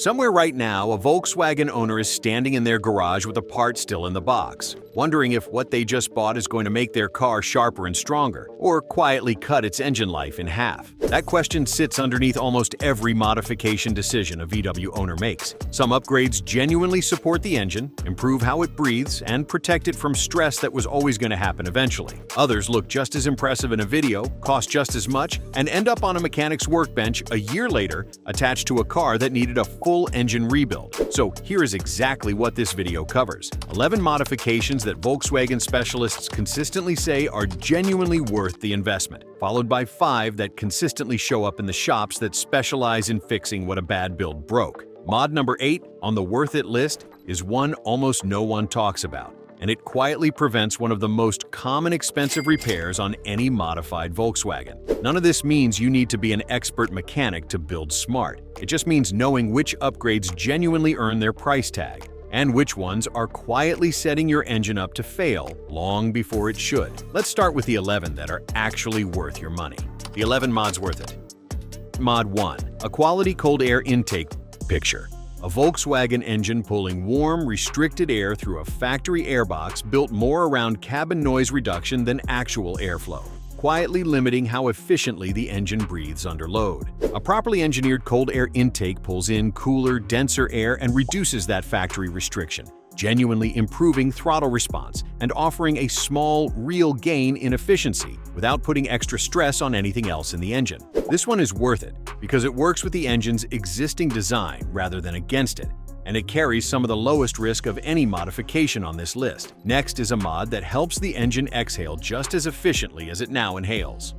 Somewhere right now, a Volkswagen owner is standing in their garage with a part still in the box, wondering if what they just bought is going to make their car sharper and stronger, or quietly cut its engine life in half. That question sits underneath almost every modification decision a VW owner makes. Some upgrades genuinely support the engine, improve how it breathes, and protect it from stress that was always going to happen eventually. Others look just as impressive in a video, cost just as much, and end up on a mechanic's workbench a year later attached to a car that needed a full engine rebuild. So here is exactly what this video covers. 11 modifications that Volkswagen specialists consistently say are genuinely worth the investment, followed by 5 that consistently show up in the shops that specialize in fixing what a bad build broke. Mod number 8 on the worth it list is one almost no one talks about, and it quietly prevents one of the most common expensive repairs on any modified Volkswagen. None of this means you need to be an expert mechanic to build smart. It just means knowing which upgrades genuinely earn their price tag, and which ones are quietly setting your engine up to fail long before it should. Let's start with the 11 that are actually worth your money. The 11 mods worth it. Mod 1. A quality cold air intake picture. A Volkswagen engine pulling warm, restricted air through a factory airbox built more around cabin noise reduction than actual airflow, quietly limiting how efficiently the engine breathes under load. A properly engineered cold air intake pulls in cooler, denser air and reduces that factory restriction, genuinely improving throttle response and offering a small, real gain in efficiency without putting extra stress on anything else in the engine. This one is worth it because it works with the engine's existing design rather than against it, and it carries some of the lowest risk of any modification on this list. Next is a mod that helps the engine exhale just as efficiently as it now inhales.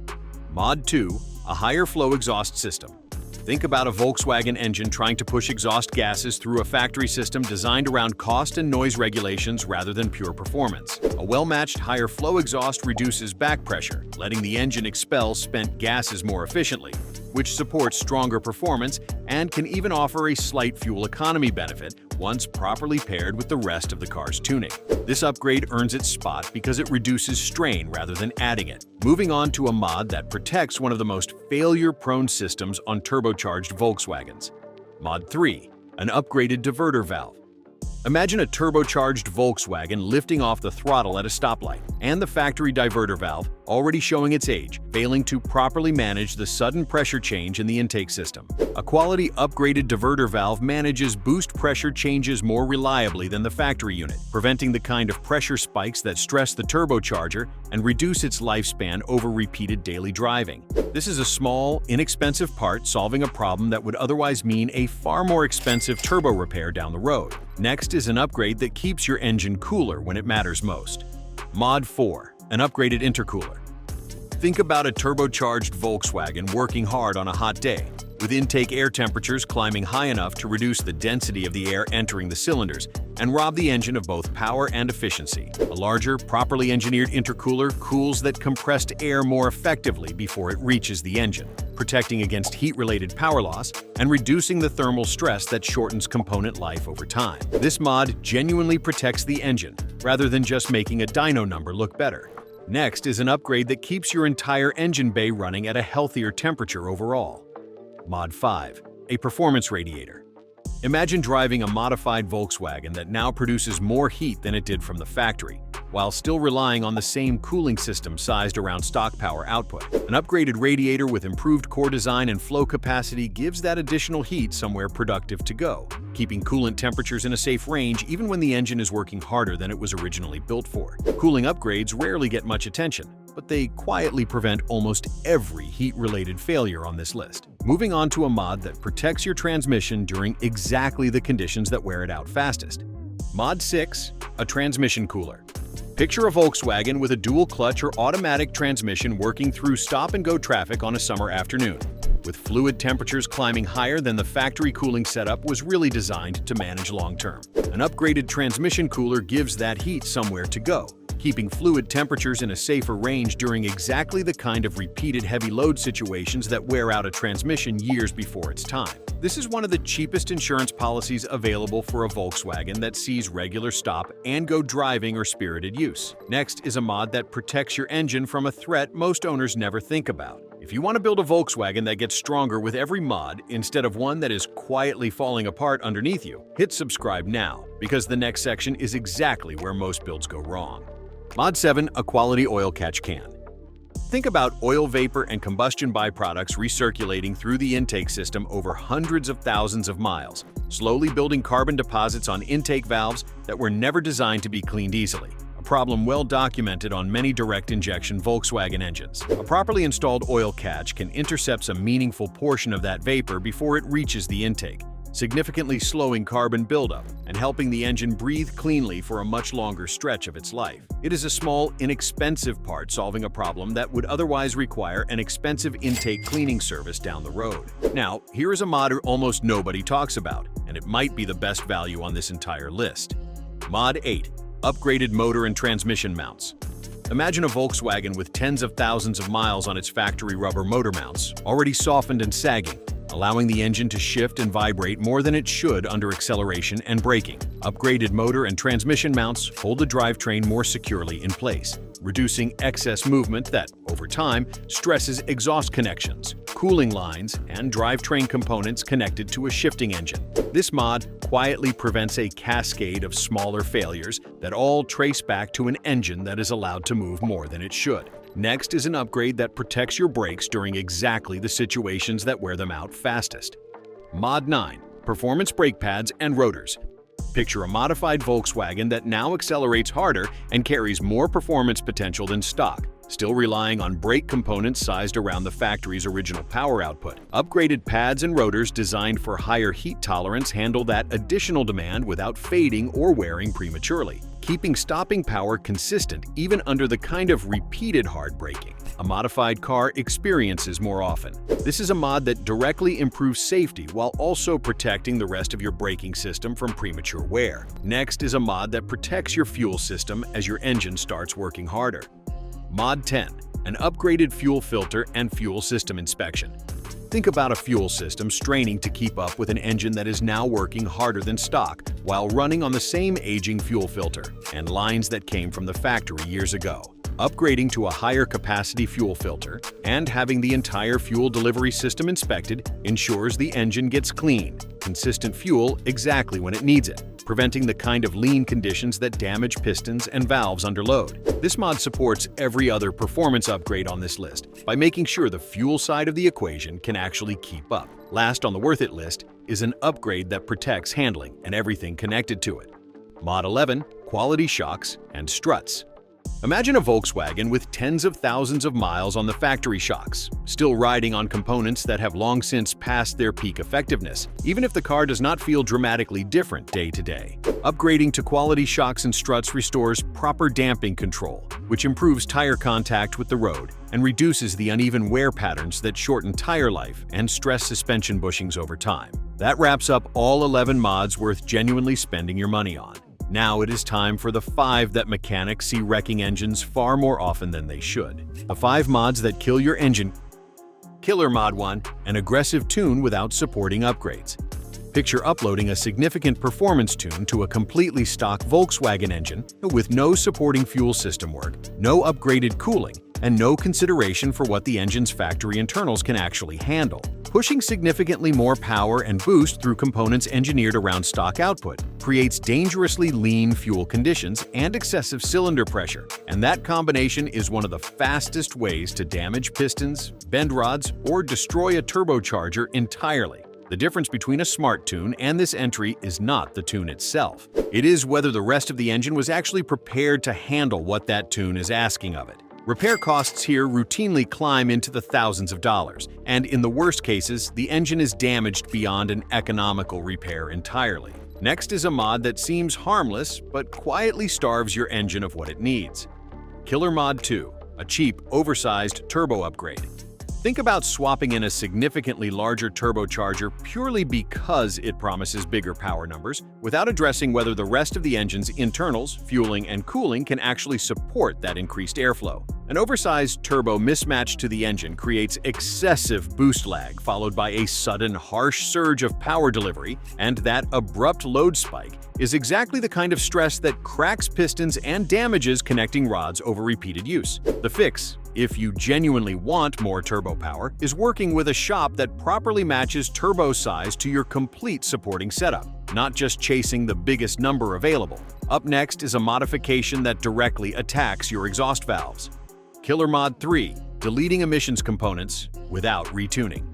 Mod 2. A higher flow exhaust system. Think about a Volkswagen engine trying to push exhaust gases through a factory system designed around cost and noise regulations rather than pure performance. A well-matched higher flow exhaust reduces back pressure, letting the engine expel spent gases more efficiently, which supports stronger performance and can even offer a slight fuel economy benefit once properly paired with the rest of the car's tuning. This upgrade earns its spot because it reduces strain rather than adding it. Moving on to a mod that protects one of the most failure-prone systems on turbocharged Volkswagens. Mod 3. An upgraded diverter valve. Imagine a turbocharged Volkswagen lifting off the throttle at a stoplight, and the factory diverter valve, already showing its age, failing to properly manage the sudden pressure change in the intake system. A quality upgraded diverter valve manages boost pressure changes more reliably than the factory unit, preventing the kind of pressure spikes that stress the turbocharger and reduce its lifespan over repeated daily driving. This is a small, inexpensive part solving a problem that would otherwise mean a far more expensive turbo repair down the road. Next is an upgrade that keeps your engine cooler when it matters most. Mod 4. An upgraded intercooler. Think about a turbocharged Volkswagen working hard on a hot day, with intake air temperatures climbing high enough to reduce the density of the air entering the cylinders and rob the engine of both power and efficiency. A larger, properly engineered intercooler cools that compressed air more effectively before it reaches the engine, protecting against heat-related power loss and reducing the thermal stress that shortens component life over time. This mod genuinely protects the engine, rather than just making a dyno number look better. Next is an upgrade that keeps your entire engine bay running at a healthier temperature overall. Mod 5. A performance radiator. Imagine driving a modified Volkswagen that now produces more heat than it did from the factory, while still relying on the same cooling system sized around stock power output. An upgraded radiator with improved core design and flow capacity gives that additional heat somewhere productive to go, keeping coolant temperatures in a safe range even when the engine is working harder than it was originally built for. Cooling upgrades rarely get much attention, but they quietly prevent almost every heat-related failure on this list. Moving on to a mod that protects your transmission during exactly the conditions that wear it out fastest. Mod 6. A transmission cooler. Picture a Volkswagen with a dual-clutch or automatic transmission working through stop-and-go traffic on a summer afternoon, with fluid temperatures climbing higher than the factory cooling setup was really designed to manage long-term. An upgraded transmission cooler gives that heat somewhere to go, keeping fluid temperatures in a safer range during exactly the kind of repeated heavy load situations that wear out a transmission years before its time. This is one of the cheapest insurance policies available for a Volkswagen that sees regular stop and go driving or spirited use. Next is a mod that protects your engine from a threat most owners never think about: If you want to build a Volkswagen that gets stronger with every mod instead of one that is quietly falling apart underneath you, hit subscribe now, because the next section is exactly where most builds go wrong. Mod 7, a quality oil catch can. Think about oil vapor and combustion byproducts recirculating through the intake system over hundreds of thousands of miles, slowly building carbon deposits on intake valves that were never designed to be cleaned easily. A problem well documented on many direct injection Volkswagen engines. A properly installed oil catch can intercept a meaningful portion of that vapor before it reaches the intake, significantly slowing carbon buildup and helping the engine breathe cleanly for a much longer stretch of its life. It is a small, inexpensive part solving a problem that would otherwise require an expensive intake cleaning service down the road. Now, here is a mod almost nobody talks about, and it might be the best value on this entire list. Mod 8. Upgraded motor and transmission mounts. Imagine a Volkswagen with tens of thousands of miles on its factory rubber motor mounts, already softened and sagging, allowing the engine to shift and vibrate more than it should under acceleration and braking. Upgraded motor and transmission mounts hold the drivetrain more securely in place, reducing excess movement that, over time, stresses exhaust connections, cooling lines, and drivetrain components connected to a shifting engine. This mod quietly prevents a cascade of smaller failures that all trace back to an engine that is allowed to move more than it should. Next is an upgrade that protects your brakes during exactly the situations that wear them out fastest. Mod 9. Performance brake pads and rotors. Picture a modified Volkswagen that now accelerates harder and carries more performance potential than stock, still relying on brake components sized around the factory's original power output. Upgraded pads and rotors designed for higher heat tolerance handle that additional demand without fading or wearing prematurely, keeping stopping power consistent even under the kind of repeated hard braking a modified car experiences more often. This is a mod that directly improves safety while also protecting the rest of your braking system from premature wear. Next is a mod that protects your fuel system as your engine starts working harder. Mod 10. An upgraded fuel filter and fuel system inspection. Think about a fuel system straining to keep up with an engine that is now working harder than stock while running on the same aging fuel filter and lines that came from the factory years ago. Upgrading to a higher capacity fuel filter and having the entire fuel delivery system inspected ensures the engine gets clean, consistent fuel exactly when it needs it, preventing the kind of lean conditions that damage pistons and valves under load. This mod supports every other performance upgrade on this list by making sure the fuel side of the equation can actually keep up. Last on the worth it list is an upgrade that protects handling and everything connected to it. Mod 11. Quality shocks and struts. Imagine a Volkswagen with tens of thousands of miles on the factory shocks, still riding on components that have long since passed their peak effectiveness, even if the car does not feel dramatically different day to day. Upgrading to quality shocks and struts restores proper damping control, which improves tire contact with the road and reduces the uneven wear patterns that shorten tire life and stress suspension bushings over time. That wraps up all 11 mods worth genuinely spending your money on. Now it is time for the 5 that mechanics see wrecking engines far more often than they should. The 5 mods that kill your engine. Killer Mod 1. An aggressive tune without supporting upgrades. Picture uploading a significant performance tune to a completely stock Volkswagen engine with no supporting fuel system work, no upgraded cooling, and no consideration for what the engine's factory internals can actually handle. Pushing significantly more power and boost through components engineered around stock output creates dangerously lean fuel conditions and excessive cylinder pressure, and that combination is one of the fastest ways to damage pistons, bend rods, or destroy a turbocharger entirely. The difference between a smart tune and this entry is not the tune itself. It is whether the rest of the engine was actually prepared to handle what that tune is asking of it. Repair costs here routinely climb into the thousands of dollars, and in the worst cases, the engine is damaged beyond an economical repair entirely. Next is a mod that seems harmless, but quietly starves your engine of what it needs. Killer Mod 2, a cheap, oversized turbo upgrade. Think about swapping in a significantly larger turbocharger purely because it promises bigger power numbers, without addressing whether the rest of the engine's internals, fueling, and cooling can actually support that increased airflow. An oversized turbo mismatched to the engine creates excessive boost lag, followed by a sudden, harsh surge of power delivery, and that abrupt load spike is exactly the kind of stress that cracks pistons and damages connecting rods over repeated use. The fix if you genuinely want more turbo power, is working with a shop that properly matches turbo size to your complete supporting setup, not just chasing the biggest number available. Up next is a modification that directly attacks your exhaust valves. Killer Mod 3. Deleting emissions components without retuning.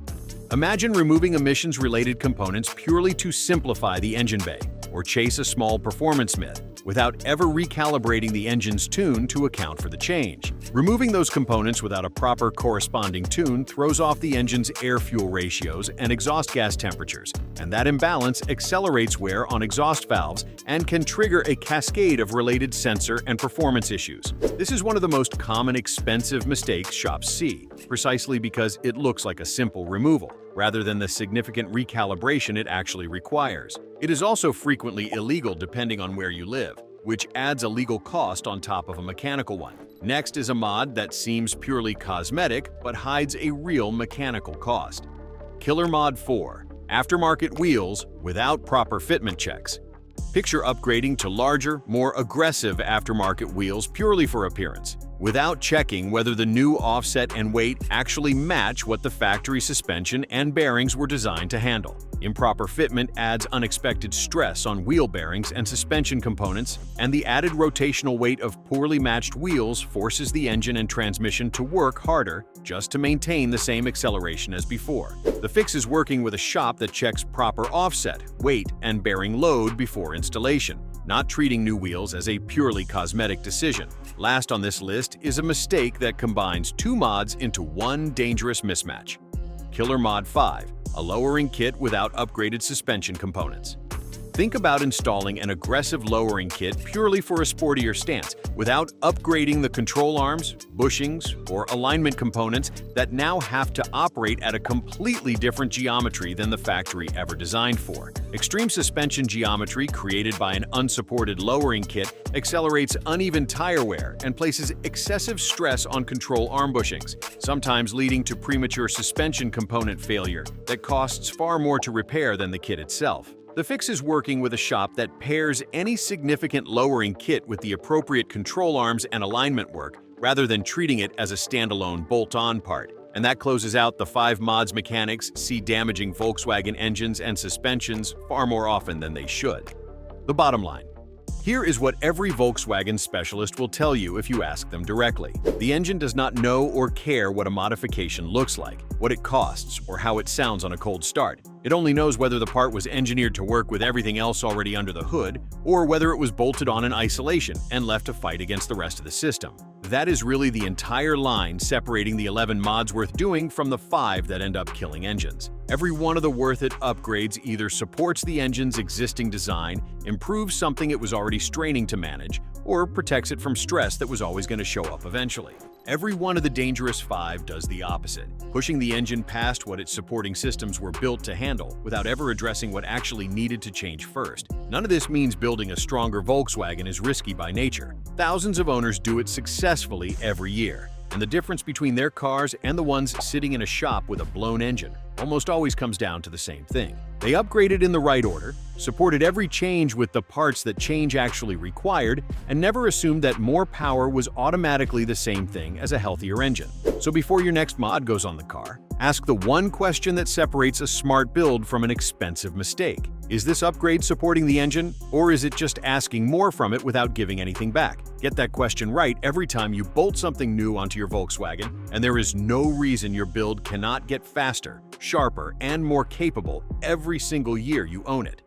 Imagine removing emissions-related components purely to simplify the engine bay, or chase a small performance myth, without ever recalibrating the engine's tune to account for the change. Removing those components without a proper corresponding tune throws off the engine's air-fuel ratios and exhaust gas temperatures, and that imbalance accelerates wear on exhaust valves and can trigger a cascade of related sensor and performance issues. This is one of the most common expensive mistakes shops see, precisely because it looks like a simple removal, rather than the significant recalibration it actually requires. It is also frequently illegal depending on where you live, which adds a legal cost on top of a mechanical one. Next is a mod that seems purely cosmetic but hides a real mechanical cost. Killer Mod 4. Aftermarket wheels without proper fitment checks. Picture upgrading to larger, more aggressive aftermarket wheels purely for appearance, without checking whether the new offset and weight actually match what the factory suspension and bearings were designed to handle. Improper fitment adds unexpected stress on wheel bearings and suspension components, and the added rotational weight of poorly matched wheels forces the engine and transmission to work harder just to maintain the same acceleration as before. The fix is working with a shop that checks proper offset, weight, and bearing load before installation, not treating new wheels as a purely cosmetic decision. Last on this list is a mistake that combines two mods into one dangerous mismatch. Killer Mod 5. A lowering kit without upgraded suspension components. Think about installing an aggressive lowering kit purely for a sportier stance, without upgrading the control arms, bushings, or alignment components that now have to operate at a completely different geometry than the factory ever designed for. Extreme suspension geometry created by an unsupported lowering kit accelerates uneven tire wear and places excessive stress on control arm bushings, sometimes leading to premature suspension component failure that costs far more to repair than the kit itself. The fix is working with a shop that pairs any significant lowering kit with the appropriate control arms and alignment work, rather than treating it as a standalone bolt-on part. And that closes out the 5 mods mechanics see damaging Volkswagen engines and suspensions far more often than they should. The bottom line. Here is what every Volkswagen specialist will tell you if you ask them directly. The engine does not know or care what a modification looks like, what it costs, or how it sounds on a cold start. It only knows whether the part was engineered to work with everything else already under the hood, or whether it was bolted on in isolation and left to fight against the rest of the system. That is really the entire line separating the 11 mods worth doing from the 5 that end up killing engines. Every one of the worth it upgrades either supports the engine's existing design, improves something it was already straining to manage, or protects it from stress that was always going to show up eventually. Every one of the dangerous 5 does the opposite, pushing the engine past what its supporting systems were built to handle without ever addressing what actually needed to change first. None of this means building a stronger Volkswagen is risky by nature. Thousands of owners do it successfully every year, and the difference between their cars and the ones sitting in a shop with a blown engine almost always comes down to the same thing. They upgraded in the right order, supported every change with the parts that change actually required, and never assumed that more power was automatically the same thing as a healthier engine. So before your next mod goes on the car, ask the one question that separates a smart build from an expensive mistake. Is this upgrade supporting the engine, or is it just asking more from it without giving anything back? Get that question right every time you bolt something new onto your Volkswagen, and there is no reason your build cannot get faster, sharper, and more capable every single year you own it.